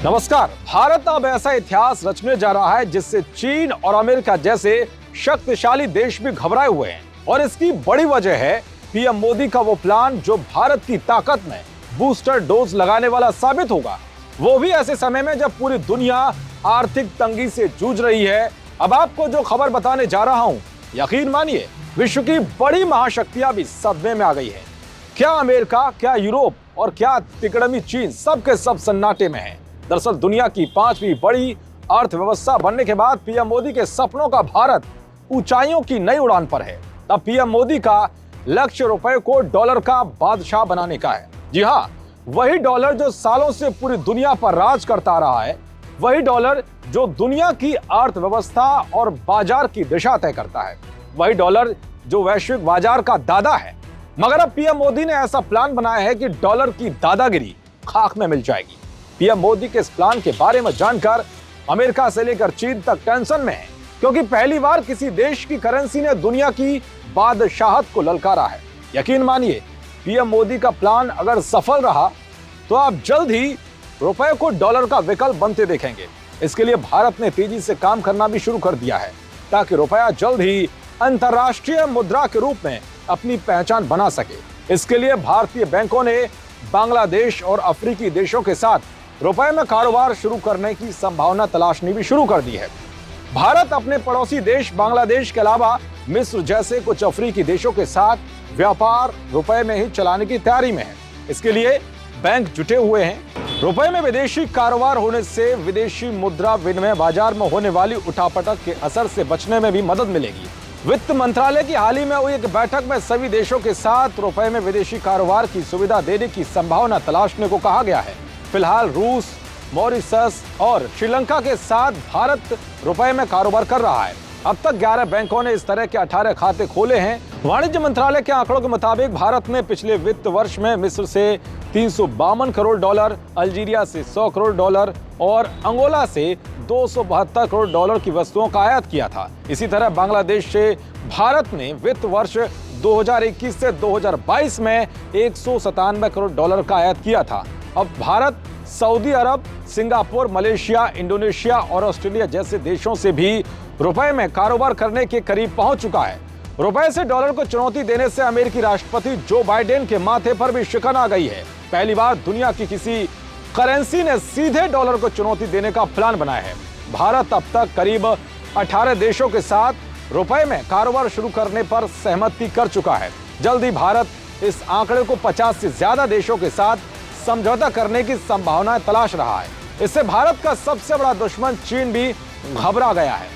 नमस्कार। भारत अब ऐसा इतिहास रचने जा रहा है जिससे चीन और अमेरिका जैसे शक्तिशाली देश भी घबराए हुए हैं, और इसकी बड़ी वजह है पीएम मोदी का वो प्लान जो भारत की ताकत में बूस्टर डोज लगाने वाला साबित होगा, वो भी ऐसे समय में जब पूरी दुनिया आर्थिक तंगी से जूझ रही है। अब आपको जो खबर बताने जा रहा हूं, यकीन मानिए विश्व की बड़ी महाशक्तियां भी सदमे में आ गई है। क्या अमेरिका, क्या यूरोप और क्या तिकड़मी चीन सबके सब सन्नाटे में है। दरअसल दुनिया की 5वीं बड़ी अर्थव्यवस्था बनने के बाद पीएम मोदी के सपनों का भारत ऊंचाइयों की नई उड़ान पर है। तब पीएम मोदी का लक्ष्य रुपए को डॉलर का बादशाह बनाने का है। जी हाँ, वही डॉलर जो सालों से पूरी दुनिया पर राज करता रहा है, वही डॉलर जो दुनिया की अर्थव्यवस्था और बाजार की दिशा तय करता है, वही डॉलर जो वैश्विक बाजार का दादा है। मगर अब पीएम मोदी ने ऐसा प्लान बनाया है कि डॉलर की दादागिरी खाक में मिल जाएगी। पीएम मोदी के इस प्लान के बारे में जानकर अमेरिका से लेकर चीन तक टेंशन में है, क्योंकि पहली बार किसी देश की करेंसी ने दुनिया की बादशाहत को ललकारा है। यकीन मानिए, पीएम मोदी का प्लान अगर सफल रहा तो आप जल्द ही रुपए को डॉलर का विकल्प बनते देखेंगे। इसके लिए भारत ने तेजी से काम करना भी शुरू कर दिया है, ताकि रुपया जल्द ही अंतर्राष्ट्रीय मुद्रा के रूप में अपनी पहचान बना सके। इसके लिए भारतीय बैंकों ने बांग्लादेश और अफ्रीकी देशों के साथ रुपए में कारोबार शुरू करने की संभावना तलाशनी भी शुरू कर दी है। भारत अपने पड़ोसी देश बांग्लादेश के अलावा मिस्र जैसे कुछ अफ्रीकी देशों के साथ व्यापार रुपए में ही चलाने की तैयारी में है। इसके लिए बैंक जुटे हुए हैं। रुपए में विदेशी कारोबार होने से विदेशी मुद्रा विनिमय बाजार में होने वाली उठापटक के असर से बचने में भी मदद मिलेगी। वित्त मंत्रालय की हाल ही में हुई एक बैठक में सभी देशों के साथ रुपए में विदेशी कारोबार की सुविधा देने की संभावना तलाशने को कहा गया है। फिलहाल रूस, मॉरिशस और श्रीलंका के साथ भारत रुपए में कारोबार कर रहा है। अब तक 11 बैंकों ने इस तरह के 18 खाते खोले हैं। वाणिज्य मंत्रालय के आंकड़ों के मुताबिक भारत ने पिछले वित्त वर्ष में मिस्र से 352 करोड़ डॉलर, अल्जीरिया से 100 करोड़ डॉलर और अंगोला से 272 करोड़ डॉलर की वस्तुओं का आयात किया था। इसी तरह बांग्लादेश से भारत ने वित्त वर्ष 2021 से 2022 में 197 करोड़ डॉलर का आयात किया था। अब भारत सऊदी अरब, सिंगापुर, मलेशिया, इंडोनेशिया और ऑस्ट्रेलिया जैसे देशों से भी रुपए में कारोबार करने के करीब पहुंच चुका है। रुपए से डॉलर को चुनौती देने से अमेरिकी राष्ट्रपति जो बाइडेन के माथे पर भी शिकन आ गई है। पहली बार दुनिया की किसी करेंसी ने सीधे डॉलर को चुनौती देने का प्लान बनाया है। भारत अब तक करीब 18 देशों के साथ रुपए में कारोबार शुरू करने पर सहमति कर चुका है। जल्द ही भारत इस आंकड़े को 50 से ज्यादा देशों के साथ समझौता करने की संभावना तलाश रहा है। इससे भारत का सबसे बड़ा दुश्मन चीन भी घबरा गया है।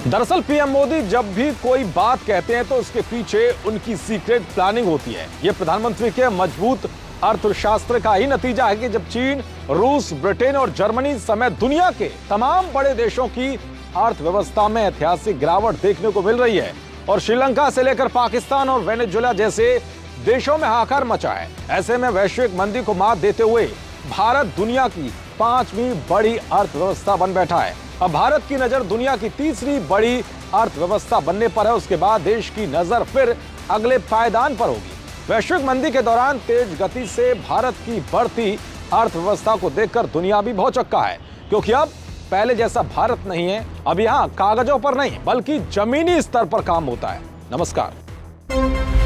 दरअसल पीएम मोदी जब भी कोई बात कहते हैं तो उसके पीछे उनकी सीक्रेट प्लानिंग होती है। यह प्रधानमंत्री के मजबूत अर्थशास्त्र का ही नतीजा है कि जब चीन, रूस, ब्रिटेन और जर्मनी समेत दुनिया के तमाम बड़े देशों की अर्थव्यवस्था में ऐतिहासिक गिरावट देखने को मिल रही है और श्रीलंका से लेकर पाकिस्तान और वेनेजुएला जैसे देशों में हाहाकार मचा है, ऐसे में वैश्विक मंदी को मात देते हुए भारत दुनिया की 5वीं बड़ी अर्थव्यवस्था बन बैठा है। अब भारत की नजर दुनिया की 3री बड़ी अर्थव्यवस्था बनने पर है। उसके बाद देश की नजर फिर अगले पायदान पर होगी। वैश्विक मंदी के दौरान तेज गति से भारत की बढ़ती अर्थव्यवस्था को देखकर दुनिया भी भौचक्का है, क्योंकि अब पहले जैसा भारत नहीं है। अब यहाँ कागजों पर नहीं बल्कि जमीनी स्तर पर काम होता है। नमस्कार।